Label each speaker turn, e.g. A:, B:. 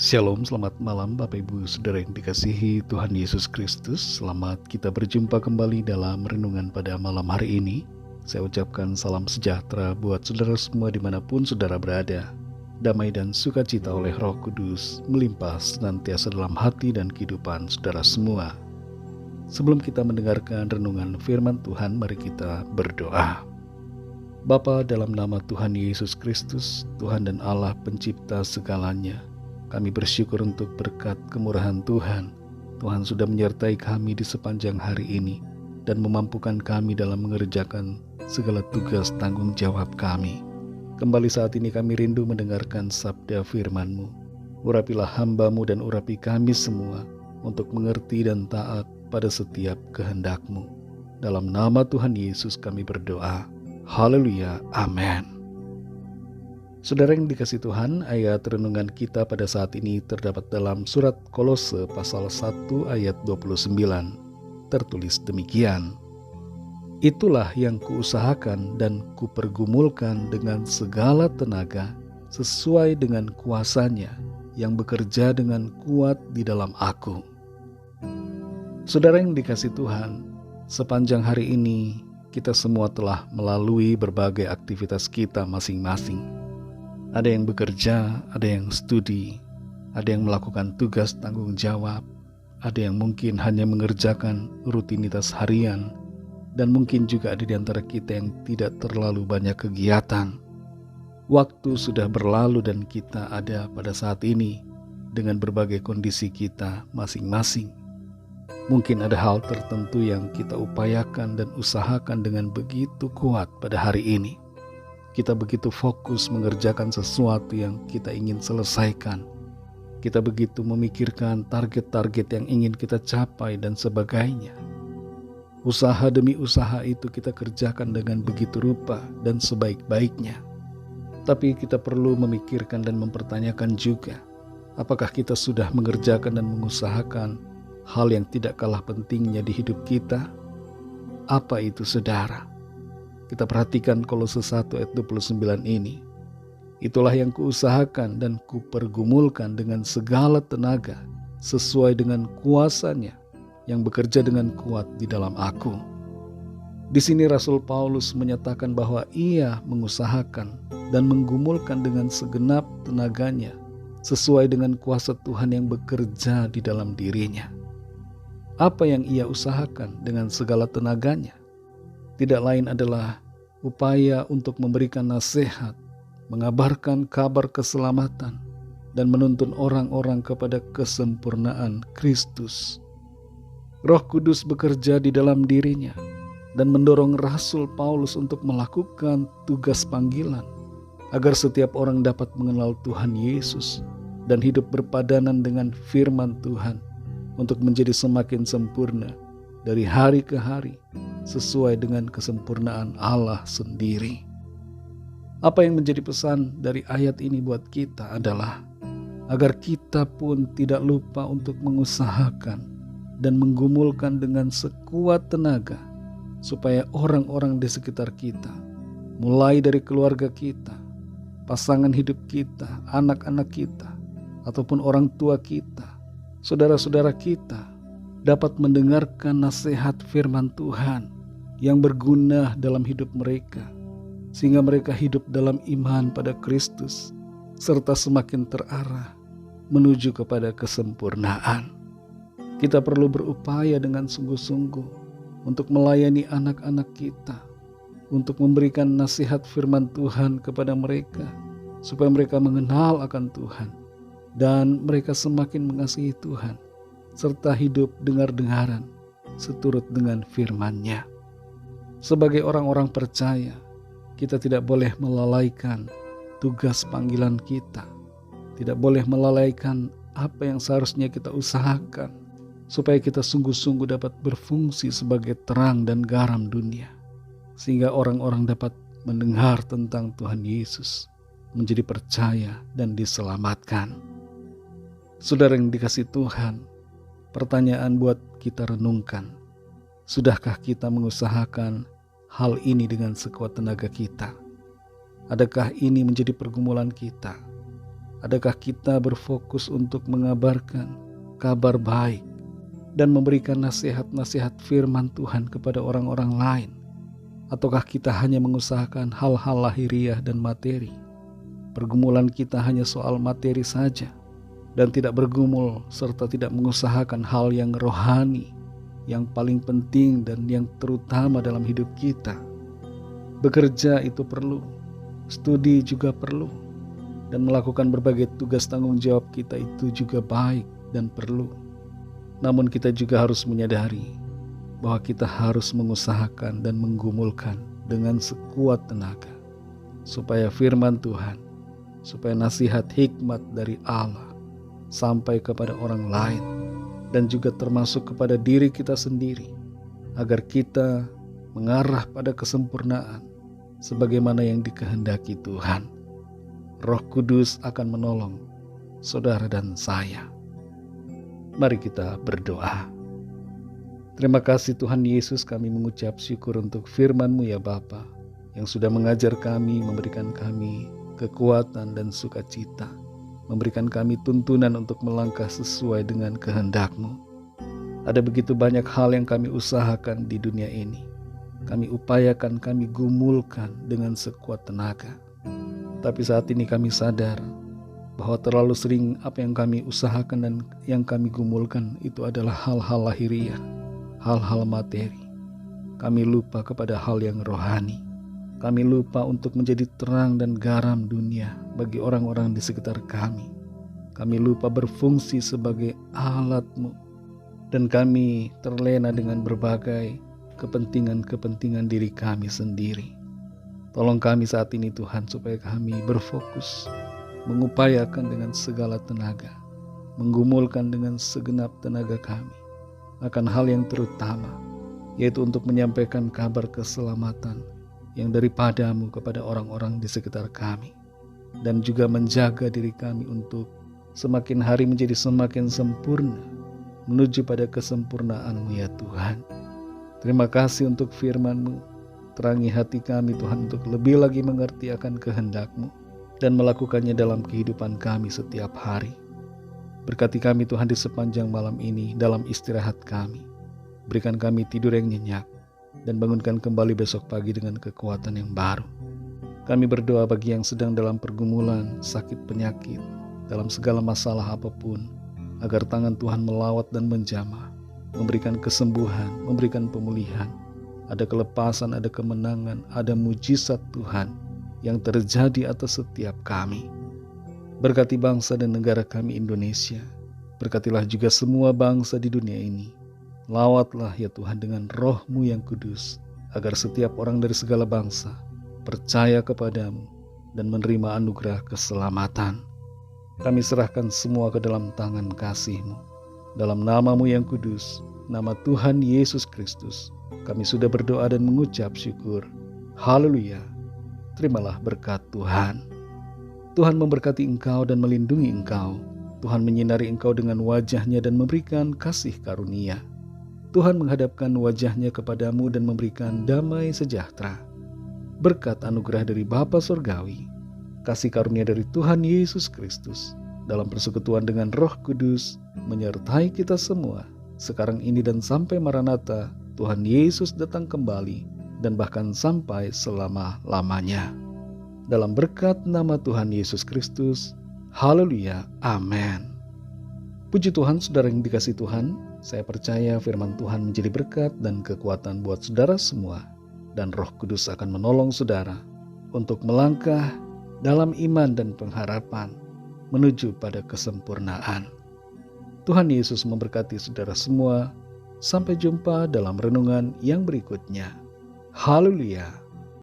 A: Shalom, selamat malam Bapak Ibu Saudara yang dikasihi Tuhan Yesus Kristus. Selamat kita berjumpa kembali dalam renungan pada malam hari ini. Saya ucapkan salam sejahtera buat saudara semua dimanapun saudara berada. Damai dan sukacita oleh Roh Kudus melimpah senantiasa dalam hati dan kehidupan saudara semua. Sebelum kita mendengarkan renungan firman Tuhan, mari kita berdoa. Bapa, dalam nama Tuhan Yesus Kristus, Tuhan dan Allah pencipta segalanya, kami bersyukur untuk berkat kemurahan Tuhan. Tuhan sudah menyertai kami di sepanjang hari ini dan memampukan kami dalam mengerjakan segala tugas tanggung jawab kami. Kembali saat ini kami rindu mendengarkan sabda firman-Mu. Urapilah hamba-Mu dan urapi kami semua untuk mengerti dan taat pada setiap kehendak-Mu. Dalam nama Tuhan Yesus kami berdoa. Haleluya. Amin. Saudara yang dikasihi Tuhan, ayat renungan kita pada saat ini terdapat dalam surat Kolose pasal 1 ayat 29. Tertulis demikian. Itulah yang kuusahakan dan kupergumulkan dengan segala tenaga sesuai dengan kuasanya yang bekerja dengan kuat di dalam aku. Saudara yang dikasihi Tuhan, sepanjang hari ini kita semua telah melalui berbagai aktivitas kita masing-masing. Ada yang bekerja, ada yang studi, ada yang melakukan tugas tanggung jawab, ada yang mungkin hanya mengerjakan rutinitas harian, dan mungkin juga ada di antara kita yang tidak terlalu banyak kegiatan. Waktu sudah berlalu dan kita ada pada saat ini dengan berbagai kondisi kita masing-masing. Mungkin ada hal tertentu yang kita upayakan dan usahakan dengan begitu kuat pada hari ini. Kita begitu fokus mengerjakan sesuatu yang kita ingin selesaikan. Kita begitu memikirkan target-target yang ingin kita capai dan sebagainya. Usaha demi usaha itu kita kerjakan dengan begitu rupa dan sebaik-baiknya. Tapi kita perlu memikirkan dan mempertanyakan juga, apakah kita sudah mengerjakan dan mengusahakan hal yang tidak kalah pentingnya di hidup kita? Apa itu, saudara? Kita perhatikan Kolose 1 ayat 29 ini. Itulah yang kuusahakan dan kupergumulkan dengan segala tenaga sesuai dengan kuasanya yang bekerja dengan kuat di dalam aku. Di sini Rasul Paulus menyatakan bahwa ia mengusahakan dan menggumulkan dengan segenap tenaganya sesuai dengan kuasa Tuhan yang bekerja di dalam dirinya. Apa yang ia usahakan dengan segala tenaganya? Tidak lain adalah upaya untuk memberikan nasihat, mengabarkan kabar keselamatan, dan menuntun orang-orang kepada kesempurnaan Kristus. Roh Kudus bekerja di dalam dirinya dan mendorong Rasul Paulus untuk melakukan tugas panggilan agar setiap orang dapat mengenal Tuhan Yesus dan hidup berpadanan dengan firman Tuhan untuk menjadi semakin sempurna dari hari ke hari sesuai dengan kesempurnaan Allah sendiri. Apa yang menjadi pesan dari ayat ini buat kita adalah agar kita pun tidak lupa untuk mengusahakan dan menggumulkan dengan sekuat tenaga supaya orang-orang di sekitar kita, mulai dari keluarga kita, pasangan hidup kita, anak-anak kita, ataupun orang tua kita, saudara-saudara kita, dapat mendengarkan nasihat firman Tuhan yang berguna dalam hidup mereka, sehingga mereka hidup dalam iman pada Kristus, serta semakin terarah menuju kepada kesempurnaan. Kita perlu berupaya dengan sungguh-sungguh untuk melayani anak-anak kita, untuk memberikan nasihat firman Tuhan kepada mereka, supaya mereka mengenal akan Tuhan, dan mereka semakin mengasihi Tuhan, serta hidup dengar-dengaran seturut dengan firman-Nya. Sebagai orang-orang percaya, kita tidak boleh melalaikan tugas panggilan kita, tidak boleh melalaikan apa yang seharusnya kita usahakan, supaya kita sungguh-sungguh dapat berfungsi sebagai terang dan garam dunia, sehingga orang-orang dapat mendengar tentang Tuhan Yesus, menjadi percaya dan diselamatkan. Saudara yang dikasihi Tuhan, pertanyaan buat kita renungkan, sudahkah kita mengusahakan hal ini dengan sekuat tenaga kita? Adakah ini menjadi pergumulan kita? Adakah kita berfokus untuk mengabarkan kabar baik dan memberikan nasihat-nasihat firman Tuhan kepada orang-orang lain? Ataukah kita hanya mengusahakan hal-hal lahiriah dan materi? Pergumulan kita hanya soal materi saja dan tidak bergumul serta tidak mengusahakan hal yang rohani, yang paling penting dan yang terutama dalam hidup kita. Bekerja itu perlu, studi juga perlu, dan melakukan berbagai tugas tanggung jawab kita itu juga baik dan perlu. Namun kita juga harus menyadari bahwa kita harus mengusahakan dan menggumulkan dengan sekuat tenaga, supaya firman Tuhan, supaya nasihat hikmat dari Allah sampai kepada orang lain dan juga termasuk kepada diri kita sendiri, agar kita mengarah pada kesempurnaan sebagaimana yang dikehendaki Tuhan. Roh Kudus akan menolong saudara dan saya. Mari kita berdoa. Terima kasih Tuhan Yesus, kami mengucap syukur untuk firman-Mu ya Bapa, yang sudah mengajar kami, memberikan kami kekuatan dan sukacita, memberikan kami tuntunan untuk melangkah sesuai dengan kehendak-Mu. Ada begitu banyak hal yang kami usahakan di dunia ini. Kami upayakan, kami gumulkan dengan sekuat tenaga. Tapi saat ini kami sadar bahwa terlalu sering apa yang kami usahakan dan yang kami gumulkan itu adalah hal-hal lahiriah, hal-hal materi. Kami lupa kepada hal yang rohani. Kami lupa untuk menjadi terang dan garam dunia bagi orang-orang di sekitar kami. Kami lupa berfungsi sebagai alat-Mu. Dan kami terlena dengan berbagai kepentingan-kepentingan diri kami sendiri. Tolong kami saat ini Tuhan, supaya kami berfokus, mengupayakan dengan segala tenaga, menggumulkan dengan segenap tenaga kami akan hal yang terutama, yaitu untuk menyampaikan kabar keselamatan yang daripada-Mu kepada orang-orang di sekitar kami, dan juga menjaga diri kami untuk semakin hari menjadi semakin sempurna menuju pada kesempurnaan-Mu ya Tuhan. Terima kasih untuk firman-Mu. Terangi hati kami Tuhan untuk lebih lagi mengerti akan kehendak-Mu dan melakukannya dalam kehidupan kami setiap hari. Berkati kami Tuhan di sepanjang malam ini dalam istirahat kami. Berikan kami tidur yang nyenyak dan bangunkan kembali besok pagi dengan kekuatan yang baru. Kami berdoa bagi yang sedang dalam pergumulan, sakit, penyakit, dalam segala masalah apapun, agar tangan Tuhan melawat dan menjamah, memberikan kesembuhan, memberikan pemulihan. Ada kelepasan, ada kemenangan, ada mujizat Tuhan yang terjadi atas setiap kami. Berkati bangsa dan negara kami Indonesia. Berkatilah juga semua bangsa di dunia ini. Lawatlah ya Tuhan dengan Roh-Mu yang kudus, agar setiap orang dari segala bangsa percaya kepada-Mu dan menerima anugerah keselamatan. Kami serahkan semua ke dalam tangan kasih-Mu. Dalam nama-Mu yang kudus, nama Tuhan Yesus Kristus, kami sudah berdoa dan mengucap syukur. Haleluya. Terimalah berkat Tuhan. Tuhan memberkati engkau dan melindungi engkau. Tuhan menyinari engkau dengan wajah-Nya dan memberikan kasih karunia. Tuhan menghadapkan wajah-Nya kepadamu dan memberikan damai sejahtera. Berkat anugerah dari Bapa Surgawi, kasih karunia dari Tuhan Yesus Kristus, dalam persekutuan dengan Roh Kudus, menyertai kita semua, sekarang ini dan sampai Maranatha, Tuhan Yesus datang kembali, dan bahkan sampai selama-lamanya. Dalam berkat nama Tuhan Yesus Kristus, haleluya, amin. Puji Tuhan, saudara yang dikasihi Tuhan, saya percaya firman Tuhan menjadi berkat dan kekuatan buat saudara semua, dan Roh Kudus akan menolong saudara untuk melangkah dalam iman dan pengharapan menuju pada kesempurnaan. Tuhan Yesus memberkati saudara semua. Sampai jumpa dalam renungan yang berikutnya. Haleluya.